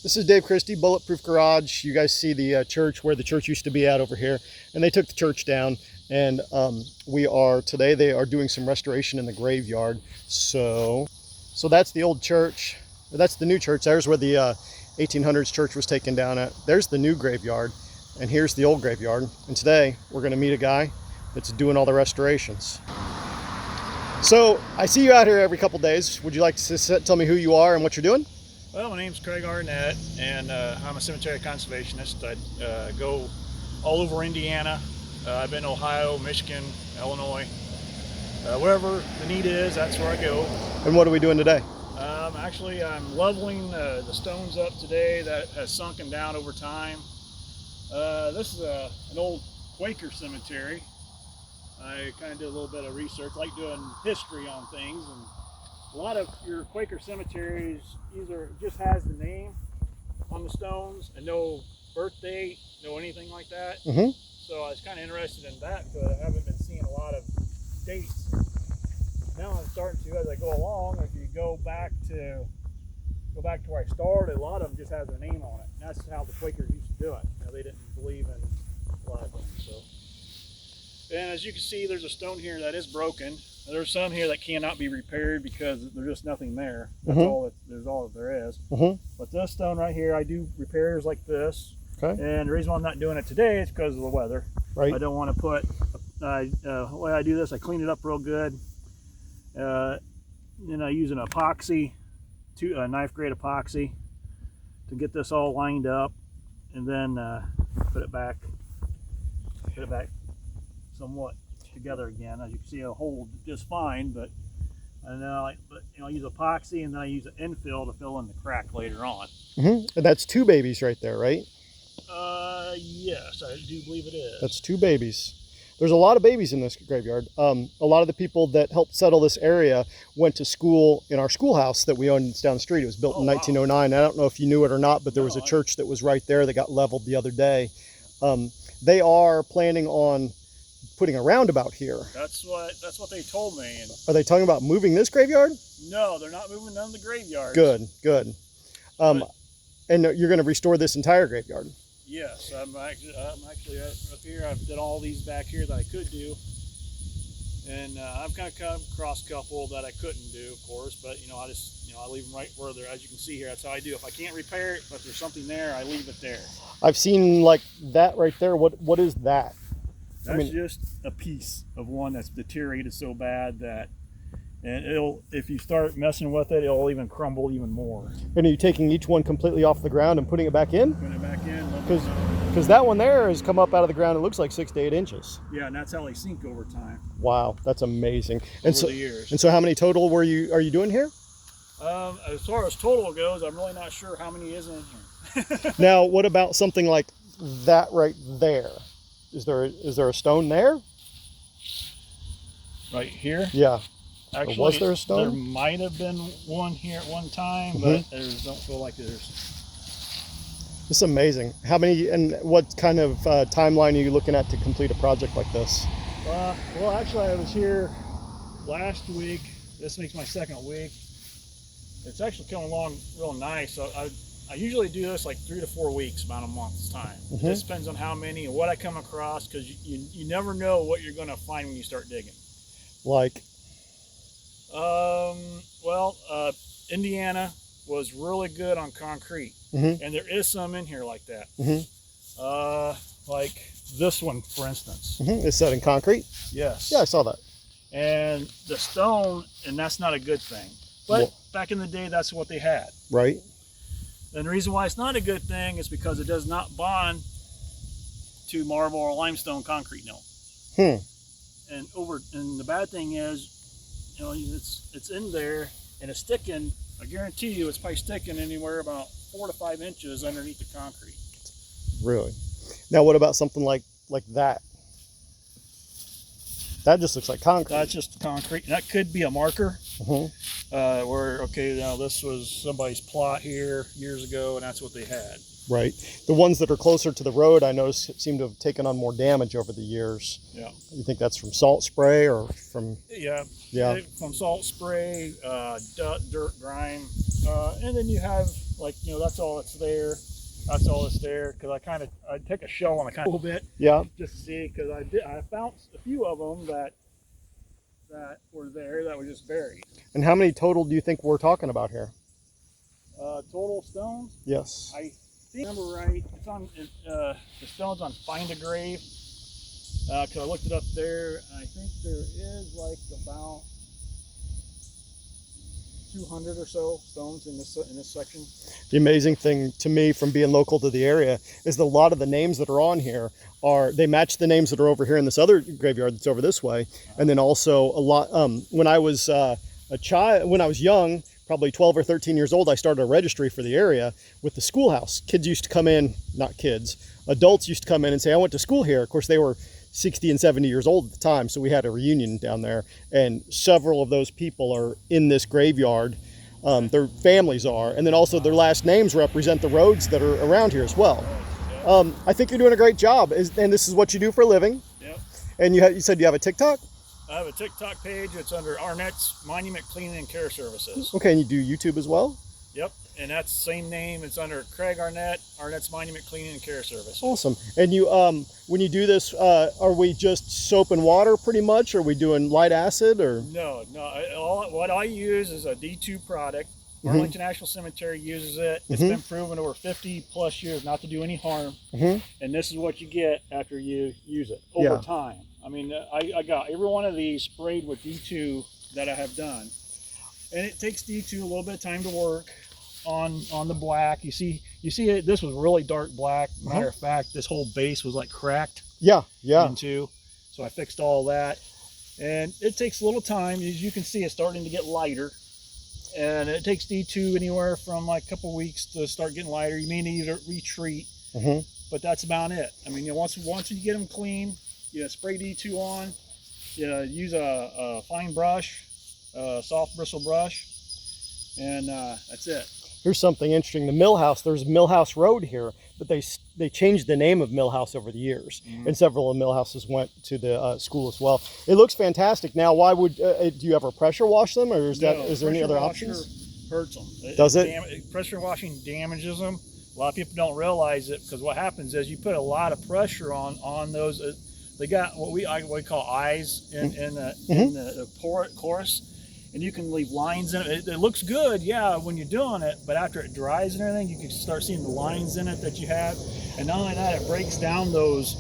This is Dave Christie, Bulletproof Garage. You guys see the church where the church used to be at over here, and they took the church down. And today they are doing some restoration in the graveyard. So that's the old church. That's the new church. There's where the 1800s church was taken down at. There's the new graveyard, and here's the old graveyard. And today we're going to meet a guy that's doing all the restorations. So I see you out here every couple days. Would you like to tell me who you are and what you're doing? Well, my name's Craig Arnett, and I'm a cemetery conservationist. I go all over Indiana. I've been to Ohio, Michigan, Illinois. Wherever the need is, that's where I go. And what are we doing today? Actually, I'm leveling the stones up today that has sunken down over time. This is an old Quaker cemetery. I kind of did a little bit of research, like doing history on things, and a lot of your Quaker cemeteries either just has the name on the stones and no birth date, no anything like that. Mm-hmm. So I was kind of interested in that because I haven't been seeing a lot of dates. Now I'm starting to, as I go along. If you go back to where I started, a lot of them just has their name on it. And that's how the Quakers used to do it. You know, they didn't believe in a lot of things. So, and as you can see, there's a stone here that is broken. There's some here that cannot be repaired because there's just nothing there. That's all that there is. But this stone right here, I do repairs like this. Okay. And the reason why I'm not doing it today is because of the weather. Right. I don't want to put. The way I do this, I clean it up real good. Then I use an epoxy, a knife grade epoxy, to get this all lined up, and then put it back somewhat together again. As you can see, it'll hold just fine, but I use epoxy, and then I use an infill to fill in the crack later on. And that's two babies right there, right? Yes, I do believe it is. That's two babies. There's a lot of babies in this graveyard. A lot of the people that helped settle this area went to school in our schoolhouse that we owned down the street. It was built in 1909. I don't know if you knew it or not, but there was a church that was right there that got leveled the other day. They are planning on putting a roundabout here. That's what they told me. And are they talking about moving this graveyard? No, they're not moving none of the graveyards. Good. And you're going to restore this entire graveyard? Yes, I'm actually up here. I've done all these back here that I could do, and I've kind of come across a couple that I couldn't do, of course. But I leave them right where they're. As you can see here, that's how I do. If I can't repair it, but if there's something there, I leave it there. I've seen like that right there. What is that? That's just a piece of one that's deteriorated so bad that, and if you start messing with it, it'll even crumble even more. And are you taking each one completely off the ground and putting it back in? Putting it back in. Because that one there has come up out of the ground. It looks like 6 to 8 inches. Yeah, and that's how they sink over time. Wow, that's amazing. Over the years. And so, how many total are you doing here? As far as total goes, I'm really not sure how many is in here. Now, what about something like that right there? Is there a stone there? Right here? Yeah. Actually, was there a stone? There might have been one here at one time, but don't feel like there's. It's amazing. How many and what kind of timeline are you looking at to complete a project like this? Well, actually, I was here last week. This makes my second week. It's actually coming along real nice. So I usually do this like 3 to 4 weeks, about a month's time. It just depends on how many and what I come across, because you never know what you're going to find when you start digging. Like? Indiana was really good on concrete, and there is some in here like that. Like this one, for instance. It's set in concrete? Yes. Yeah, I saw that. And the stone, and that's not a good thing. But back in the day, that's what they had. Right. And the reason why it's not a good thing is because it does not bond to marble or limestone concrete, no. And the bad thing is, it's in there and it's sticking. I guarantee you, it's probably sticking anywhere about 4 to 5 inches underneath the concrete. Really? Now, what about something like that? That just looks like concrete. That's just concrete. That could be a marker. Now this was somebody's plot here years ago, and that's what they had. Right. The ones that are closer to the road, I noticed, seem to have taken on more damage over the years. Yeah. You think that's from salt spray or from? Yeah. Yeah. From salt spray, dirt, grime, and then you have like, you know, that's all that's there. That's all that's there. Because I take a shell and I kind of a little bit Yeah. just to see, because I found a few of them that were there that were just buried. And how many total do you think we're talking about here? Total stones. Yes. I think I remember right. It's on the stones on Find a Grave. Because I looked it up there, and I think there is like about 200 or so stones in this section. The amazing thing to me from being local to the area is that a lot of the names that are on here they match the names that are over here in this other graveyard that's over this way. And then also a lot, when I was a child, when I was young, probably 12 or 13 years old, I started a registry for the area with the schoolhouse. Kids used to come in, not kids, adults used to come in and say, I went to school here. Of course, they were 60 and 70 years old at the time, so we had a reunion down there, and several of those people are in this graveyard. Their families are, and then also their last names represent the roads that are around here as well. I think you're doing a great job, and this is what you do for a living. Yep. And you said you have a TikTok? I have a TikTok page. It's under Arnett's Monument Cleaning and Care Services. Okay, and you do YouTube as well? Yep, and that's the same name. It's under Craig Arnett, Arnett's Monument Cleaning and Care Service. Awesome. And you, when you do this, are we just soap and water pretty much? Are we doing light acid or? No. What I use is a D2 product. Arlington National Cemetery uses it. It's been proven over 50 plus years not to do any harm. And this is what you get after you use it over time. I mean, I got every one of these sprayed with D2 that I have done. And it takes D2 a little bit of time to work on the black. You see it, this was really dark black. Matter of fact, this whole base was like cracked. Yeah. Into. So I fixed all that. And it takes a little time. As you can see, it's starting to get lighter. And it takes D2 anywhere from like a couple weeks to start getting lighter. You may need to retreat, but that's about it. I mean, once you get them clean, you spray D2 on, you use a fine brush, soft bristle brush, and that's it. Here's something interesting. The Millhouse, there's Millhouse Road here, but they changed the name of Millhouse over the years, and several of the Millhouses went to the school as well. It looks fantastic. Now, why would do you ever pressure wash them, or is there any other options? Hurts them. Does it? Pressure washing damages them. A lot of people don't realize it, because what happens is you put a lot of pressure on those. They got what we call eyes in the chorus. And you can leave lines in it. It looks good, yeah, when you're doing it, but after it dries and everything, you can start seeing the lines in it that you have. And not only that, it breaks down those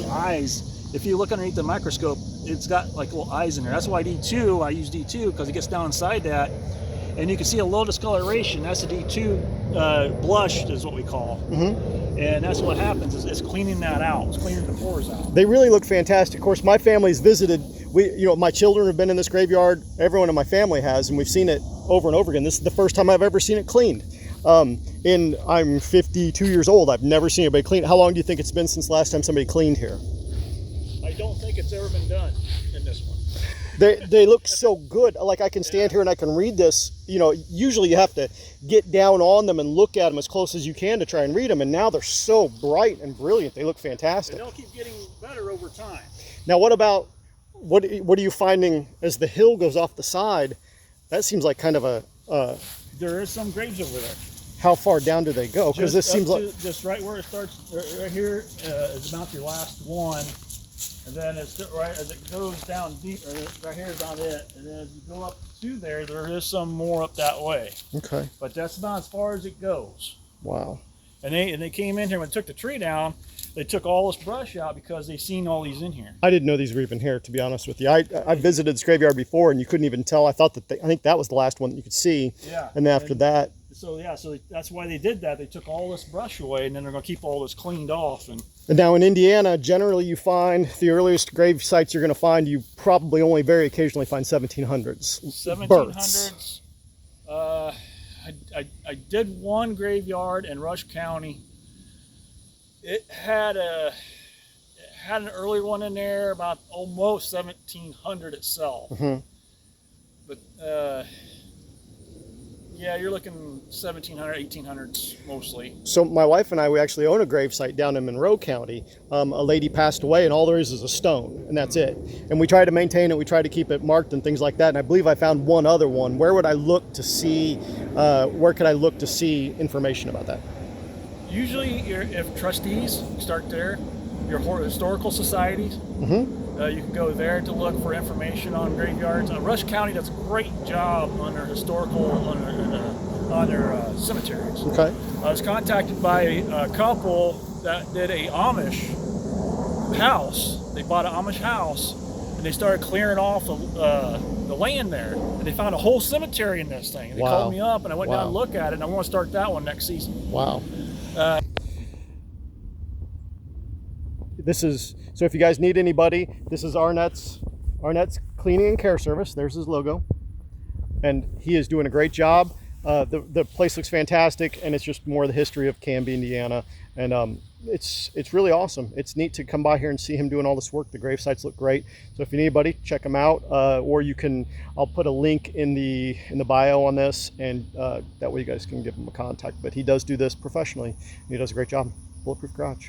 eyes. If you look underneath the microscope, it's got like little eyes in there. That's why I use D2, because it gets down inside that. And you can see a little discoloration. That's a D2 blush is what we call. And that's what happens, is it's cleaning that out. It's cleaning the pores out. They really look fantastic. Of course, my family's visited. My children have been in this graveyard. Everyone in my family has, and we've seen it over and over again. This is the first time I've ever seen it cleaned. And I'm 52 years old. I've never seen anybody clean. How long do you think it's been since last time somebody cleaned here? I don't think it's ever been done in this one. They look so good. Like, I can stand here and I can read this. Usually you have to get down on them and look at them as close as you can to try and read them. And now they're so bright and brilliant. They look fantastic. And they'll keep getting better over time. Now, what are you finding as the hill goes off the side? That seems like kind of there is some graves over there. How far down do they go? Because this seems like just right where it starts. Right here is about your last one. And then it's right as it goes down deep, right here is about it. And then as you go up to there is some more up that way. Okay. But that's about as far as it goes. Wow. And they came in here when they took the tree down. They took all this brush out because they seen all these in here. I didn't know these were even here, to be honest with you. I visited this graveyard before, and you couldn't even tell. I thought I think that was the last one that you could see. Yeah. And then after that. So that's why they did that. They took all this brush away, and then they're going to keep all this cleaned off. And now in Indiana, generally you find the earliest grave sites you're going to find, you probably only very occasionally find 1700s. 1700s. I did one graveyard in Rush County. It had an early one in there, about almost 1700 itself. But Yeah, you're looking 1700, 1800s mostly. So my wife and I, we actually own a gravesite down in Monroe County. A lady passed away, and all there is a stone, and that's it. And we try to maintain it. We try to keep it marked and things like that. And I believe I found one other one. Where would I look to see? Where could I look to see information about that? Usually, if trustees start there, your historical societies, you can go there to look for information on graveyards. Rush County does a great job on their historical, on their cemeteries. Okay. I was contacted by a couple that did a Amish house. They bought an Amish house, and they started clearing off the land there. And they found a whole cemetery in this thing. And they Wow. called me up, and I went down Wow. to look at it, and I want to start that one next season. Wow. This is, so if you guys need anybody, this is Arnett's Cleaning and Care Service. There's his logo. And he is doing a great job. The place looks fantastic, and it's just more of the history of Canby, Indiana. And it's really awesome. It's neat to come by here and see him doing all this work. The grave sites look great. So if you need anybody, check him out. Or you can, I'll put a link in the bio on this, and that way you guys can give him a contact. But he does do this professionally, and he does a great job. Bulletproof Garage.